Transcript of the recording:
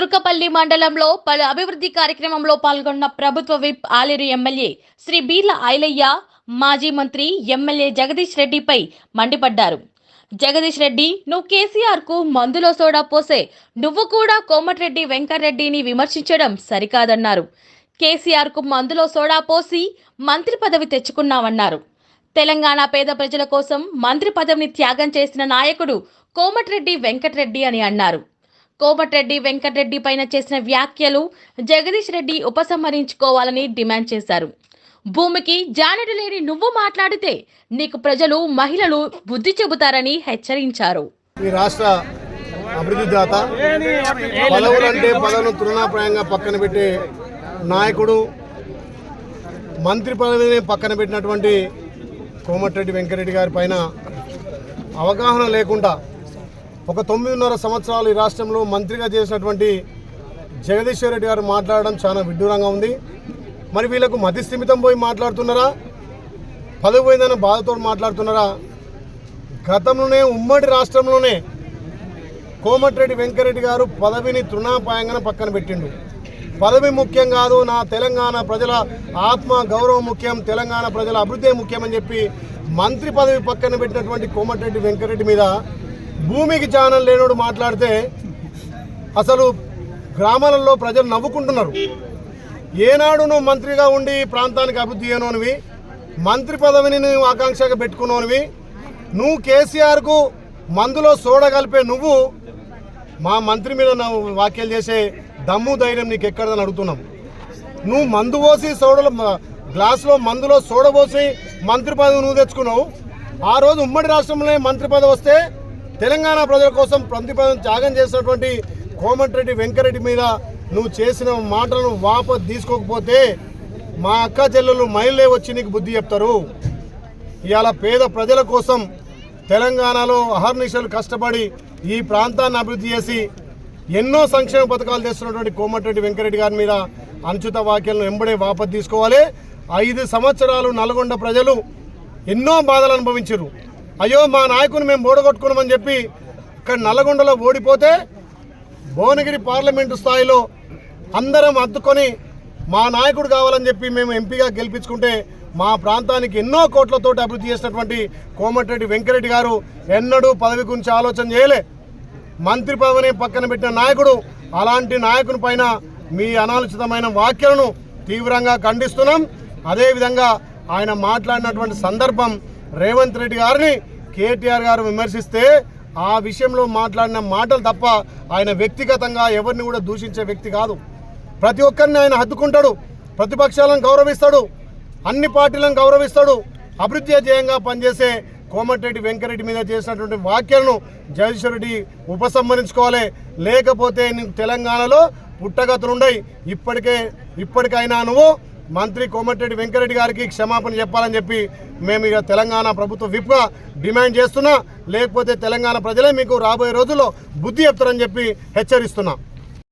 తుర్కపల్లి మండలంలో పలు అభివృద్ధి కార్యక్రమంలో పాల్గొన్న ప్రభుత్వ విప్ ఆలేరు ఎమ్మెల్యే శ్రీ బీర్ల ఐలయ్య మాజీ మంత్రి ఎమ్మెల్యే జగదీష్ రెడ్డిపై మండిపడ్డారు. జగదీష్ రెడ్డి, నువ్వు కేసీఆర్ కు మందులో సోడా పోసే నువ్వు కూడా కోమటిరెడ్డి వెంకటరెడ్డిని విమర్శించడం సరికాదన్నారు. కేసీఆర్ కు మందులో సోడా పోసి మంత్రి పదవి తెచ్చుకున్నామన్నారు. తెలంగాణ పేద ప్రజల కోసం మంత్రి పదవిని త్యాగం చేసిన నాయకుడు కోమటిరెడ్డి వెంకటరెడ్డి అని అన్నారు. కోమటిరెడ్డి వెంకటరెడ్డి పైన చేసిన వ్యాఖ్యలు జగదీష్ రెడ్డి ఉపసంహరించుకోవాలని డిమాండ్ చేశారు. భూమికి జానెడు లేని నువ్వు మాట్లాడితే నీకు ప్రజలు, మహిళలు బుద్ధి చెబుతారని హెచ్చరించారు. ఈ రాష్ట్ర అభివృద్ధి దాత, పదవులంటే పదవులను తృణాప్రాయంగా పక్కన పెట్టే నాయకుడు, మంత్రి పదవిని పక్కన పెట్టినటువంటి కోమటిరెడ్డి వెంకటరెడ్డి గారి పైన అవగాహన లేకుండా ఒక 9.5 సంవత్సరాలు ఈ రాష్ట్రంలో మంత్రిగా చేసినటువంటి జగదీశ్వర్ రెడ్డి గారు మాట్లాడడం చాలా విడ్డూరంగా ఉంది. మరి వీళ్ళకు మతి స్థిమితం పోయి మాట్లాడుతున్నారా, పదవి పోయిందన్న బాధతో మాట్లాడుతున్నారా? గతంలోనే ఉమ్మడి రాష్ట్రంలోనే కోమటిరెడ్డి వెంకటరెడ్డి గారు పదవిని తృణాపాయంగా పక్కన పెట్టిండు. పదవి ముఖ్యం కాదు, నా తెలంగాణ ప్రజల ఆత్మ గౌరవం ముఖ్యం, తెలంగాణ ప్రజల అభివృద్ధి ముఖ్యం అని చెప్పి మంత్రి పదవి పక్కన పెట్టినటువంటి కోమటిరెడ్డి వెంకటరెడ్డి మీద భూమికి ఛానల్ లేనోడు మాట్లాడితే అసలు గ్రామాలలో ప్రజలు నవ్వుకుంటున్నారు. ఏనాడు నువ్వు మంత్రిగా ఉండి ప్రాంతానికి అభివృద్ధి చేయనోనివి, మంత్రి పదవిని నువ్వు ఆకాంక్షగా పెట్టుకున్నోనివి, నువ్వు కేసీఆర్కు మందులో సోడా కలిపే నువ్వు మా మంత్రి మీద నువ్వు వ్యాఖ్యలు చేసే దమ్ము ధైర్యం నీకు ఎక్కడదని అడుగుతున్నాం. నువ్వు మందు పోసి సోడలో గ్లాసులో మందులో సోడ పోసి మంత్రి పదవి నువ్వు తెచ్చుకున్నావు. ఆ రోజు ఉమ్మడి రాష్ట్రంలో మంత్రి పదవి వస్తే తెలంగాణ ప్రజల కోసం మంత్రి పదవిని త్యాగం చేసినటువంటి కోమటిరెడ్డి వెంకటరెడ్డి మీద నువ్వు చేసిన మాటలను వాపసు తీసుకోకపోతే మా అక్క చెల్లెలు మహిళలే వచ్చి నీకు బుద్ధి చెప్తారు. ఇవాళ పేద ప్రజల కోసం తెలంగాణలో అహర్నిశలు కష్టపడి ఈ ప్రాంతాన్ని అభివృద్ధి చేసి ఎన్నో సంక్షేమ పథకాలు చేస్తున్నటువంటి కోమటిరెడ్డి వెంకటరెడ్డి గారి మీద అనుచిత వ్యాఖ్యలను వెంబడే వాపసు తీసుకోవాలి. 5 సంవత్సరాలు నల్గొండ ప్రజలు ఎన్నో బాధలు అనుభవించారు. అయ్యో మా నాయకుని మేము ఓడగొట్టుకున్నామని చెప్పి ఇక్కడ నల్గొండలో ఓడిపోతే భువనగిరి పార్లమెంటు స్థాయిలో అందరం అద్దుకొని మా నాయకుడు కావాలని చెప్పి మేము ఎంపీగా గెలిపించుకుంటే మా ప్రాంతానికి ఎన్నో కోట్లతోటి అభివృద్ధి చేసినటువంటి కోమటిరెడ్డి వెంకటరెడ్డి గారు ఎన్నడూ పదవి గురించి ఆలోచన చేయలే. మంత్రి పదవిని పక్కన పెట్టిన నాయకుడు. అలాంటి నాయకుని పైన మీ అనాలోచితమైన వ్యాఖ్యలను తీవ్రంగా ఖండిస్తున్నాం. అదేవిధంగా ఆయన మాట్లాడినటువంటి సందర్భం రేవంత్ రెడ్డి గారిని కేటీఆర్ గారు విమర్శిస్తే ఆ విషయంలో మాట్లాడిన మాటలు తప్ప ఆయన వ్యక్తిగతంగా ఎవరిని కూడా దూషించే వ్యక్తి కాదు. ప్రతి ఒక్కరిని ఆయన హద్దుకుంటాడు, ప్రతిపక్షాలను గౌరవిస్తాడు, అన్ని పార్టీలను గౌరవిస్తాడు. అభివృద్ధి ధ్యేయంగా పనిచేసే కోమటిరెడ్డి వెంకటరెడ్డి మీద చేసినటువంటి వ్యాఖ్యలను జగదీశ్వర్ రెడ్డి ఉపసంహరించుకోవాలి. లేకపోతే నీకు తెలంగాణలో పుట్టగతులుండయి. ఇప్పటికైనా నువ్వు మంత్రి కోమటిరెడ్డి వెంకటరెడ్డి గారికి క్షమాపణ చెప్పాలని చెప్పి మేము ఇక తెలంగాణ ప్రభుత్వ విప్గా డిమాండ్ చేస్తున్నా. లేకపోతే తెలంగాణ ప్రజలే మీకు రాబోయే రోజుల్లో బుద్ధి చెప్తారని చెప్పి హెచ్చరిస్తున్నా.